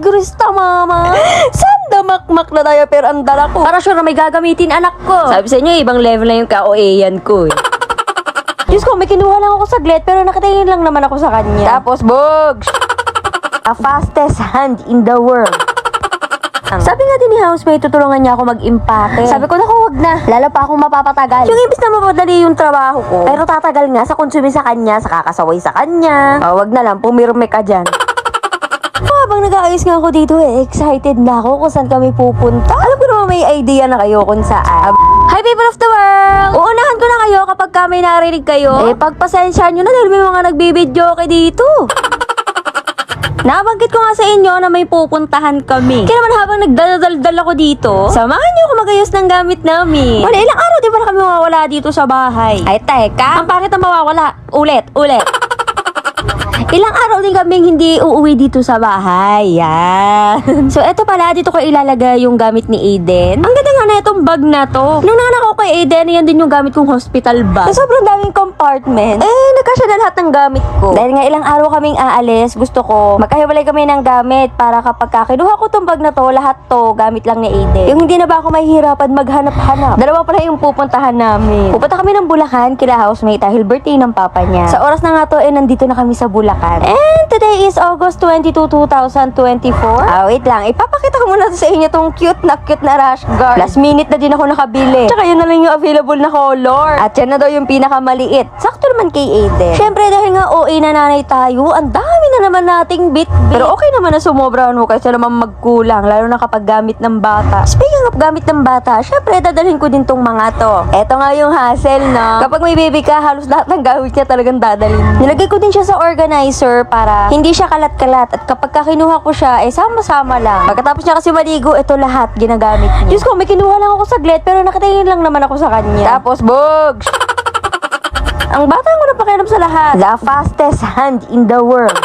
sigurista, mama. Sanda makmak na diaper ang dala ko. Para sure na may gagamitin anak ko. Sabi sa inyo, ibang level na yung ka-OA-yan ko eh. Diyos ko, may kinuha lang ako saglit pero nakatingin lang naman ako sa kanya. Tapos, Bogs! A fastest hand in the world. Sabi nga din ni housemate, tutulungan niya ako mag-impake. Sabi ko, naku, wag na. Lalo pa akong mapapatagal. Yung ibis na mapadali yung trabaho ko. Pero tatagal nga sa konsumi sa kanya, sa kakasaway sa kanya. Wag na lang, pumirme ka dyan. Habang nag-aayos nga ako dito excited na ako kung saan kami pupunta. Alam ko naman may idea na kayo kung saan. Hi people of the world! Uunahan ko na kayo kapag may narinig kayo. Pagpasensya nyo na dahil may mga nagbibidyo kayo dito. Nabanggit ko nga sa inyo na may pupuntahan kami. Kaya naman habang nagdadaldal ako dito, samahan niyo ako magayos ng gamit namin. Wala, ilang araw di ba na kami mawawala dito sa bahay? Ay, teka. Ang pangit na mawawala. Ulit. Ilang araw din kaming hindi uuwi dito sa bahay. Yan. So, eto pala, dito ko ilalagay yung gamit ni Aiden. Ang ganda nga na itong bag na to. Nung nanak ako kay Aiden, yan din yung gamit kong hospital bag. So, sobrang daming compartment. Nagkasya na lahat ng gamit ko. Dahil nga ilang araw kaming aalis, gusto ko magkahiwalay kami ng gamit para kapag kinuha ko tong bag na to, lahat to gamit lang ni Aiden. Yung hindi na ba ako mahihirapan maghanap-hanap. Dalawa pala yung pupuntahan namin. Pupunta kami ng Bulacan kila housemate dahil birthday ng papa niya. Sa oras na nga to, nandito na kami sa Bulacan. And today is August 22, 2024. Wait lang. Ipapakita ko muna sa inyo tong cute na rash guard. Last minute na din ako nakabili. Tsaka yun na lang yung available na color. At yan na daw yung pinakamaliit. Sakto naman kay Aiden. Siyempre dahil nga OA na nanay tayo, ang dami na naman nating bit-bit. Pero okay naman na sumobra kaysa naman magkulang. Lalo na kapag gamit ng bata. Speaking of gamit ng bata, siyempre dadalhin ko din tong mga to. Eto nga yung hassle, no? Kapag may baby ka, halos lahat ng gamit niya talagang dadalhin. Nilagay ko din siya sa organizer para hindi siya kalat-kalat. At kapag kinuha ko siya, sama-sama lang. Pagkatapos niya kasi maligo, ito lahat ginagamit niya. Diyos ko, may kinuha lang ako saglit pero nakatingin lang naman ako sa kanya. Tapos, Bogs! Ang bata ko na pakialam sa lahat. The fastest hand in the world.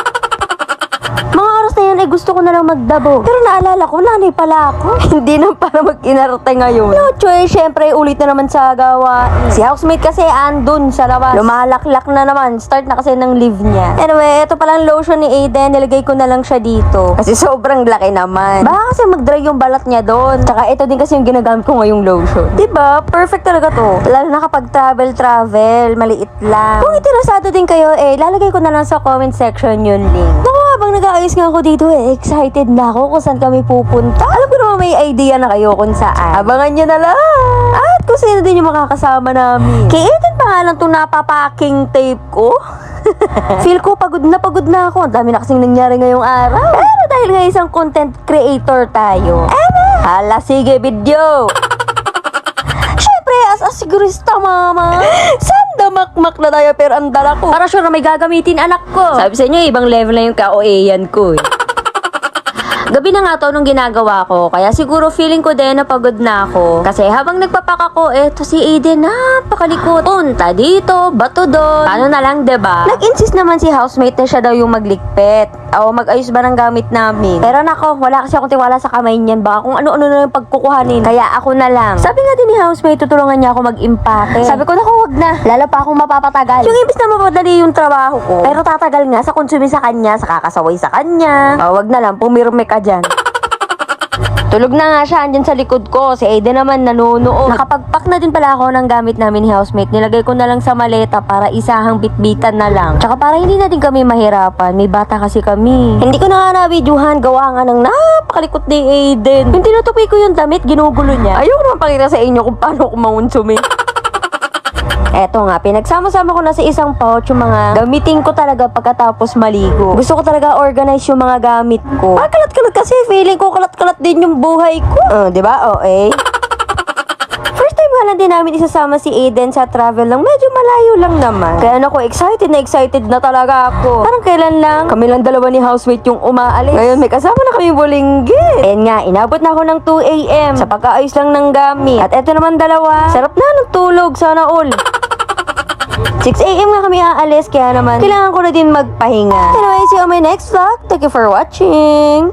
Mga oras na yun ay gusto ko na lang magdabo. Pero naalala ko, nanay pala ako. Hindi na para mag-inarte ngayon. No choice, syempre ulit na naman sa gawain. Si housemate kasi andun sa labas. Lumalaklak na naman. Start na kasi ng leave niya. Anyway, ito palang lotion ni Aiden. Nilagay ko na lang siya dito. Kasi sobrang laki naman. Baka kasi mag-dry yung balat niya doon. Tsaka ito din kasi yung ginagamit ko ngayong lotion. Diba? Perfect talaga to. Lalo na kapag travel, maliit lang. Kung interesado din kayo, lalagay ko na lang sa comment section yung link. Naku, habang nag-aayos nga ako dito excited na ako kung saan kami pupunta. Alam ko naman may idea na kayo kung saan. Abangan nyo na lang. At kung sino din yung makakasama namin. Kaya Aiden pa nga lang itong napapaking tape ko. Feel ko pagod na ako. Ang dami na kasing nangyari ngayong araw. Pero dahil nga isang content creator tayo. Hala, sige video. Syempre, as a sigurista, mama. Sanda makmak na diaper ang dala ko. Para sure na may gagamitin anak ko. Sabi sa inyo, ibang level na yung ka-OA-yan ko eh. Gabi na nga to nung ginagawa ko, kaya siguro feeling ko din na pagod na ako. Kasi habang nagpapak ako, eto si Aiden, napakalikot. Punta dito, bato doon. Paano na lang, diba? Nag-insist naman si housemate na siya daw yung maglikpit. O mag-ayos ba ng gamit namin. Pero nako, wala kasi akong tiwala sa kamay niyan. Baka kung ano-ano na yung pagkukuhanin. Kaya ako na lang. Sabi nga din ni housemate, tutulungan niya ako mag-impake. Sabi ko, naku, wag na. Lalo pa akong mapapatagal. Yung ibis na mapadali yung trabaho ko. Pero tatagal nga sa konsumi sa kanya, sa kakasaway sa kanya. Wag na lang, pumirme ka dyan. Tulog na nga siya, andyan sa likod ko. Si Aiden naman nanunood. Nakapagpak na din pala ako ng gamit namin ni housemate. Nilagay ko na lang sa maleta para isahang bitbitan na lang. Tsaka para hindi na din kami mahirapan. May bata kasi kami. Hindi ko na nga na-videohan. Gawa nga ng napakalikot ni Aiden. Yung tinutupi ko yung damit, ginugulo niya. Ayoko naman pakita sa inyo kung paano ko maunsumin. Eto nga, pinagsama-sama ko na sa isang pouch yung mga gamitin ko talaga pagkatapos maligo. Gusto ko talaga organize yung mga gamit ko. Kalat-kalat kasi, feeling ko kalat-kalat din yung buhay ko. Diba? Okay. First time nga lang din namin isasama si Aiden sa travel lang. Medyo malayo lang naman. Kaya ako, excited na talaga ako. Parang kailan lang, kami lang dalawa ni housemate yung umaalis. Ngayon, may kasama na kami bulinggit. And nga, inabot na ako ng 2 a.m. sa pagkaayos lang ng gamit. At eto naman dalawa, sarap na ng tulog, sana all. 6 a.m. nga kami aalis, kaya naman kailangan ko na din magpahinga. Anyway, see you on my next vlog. Thank you for watching.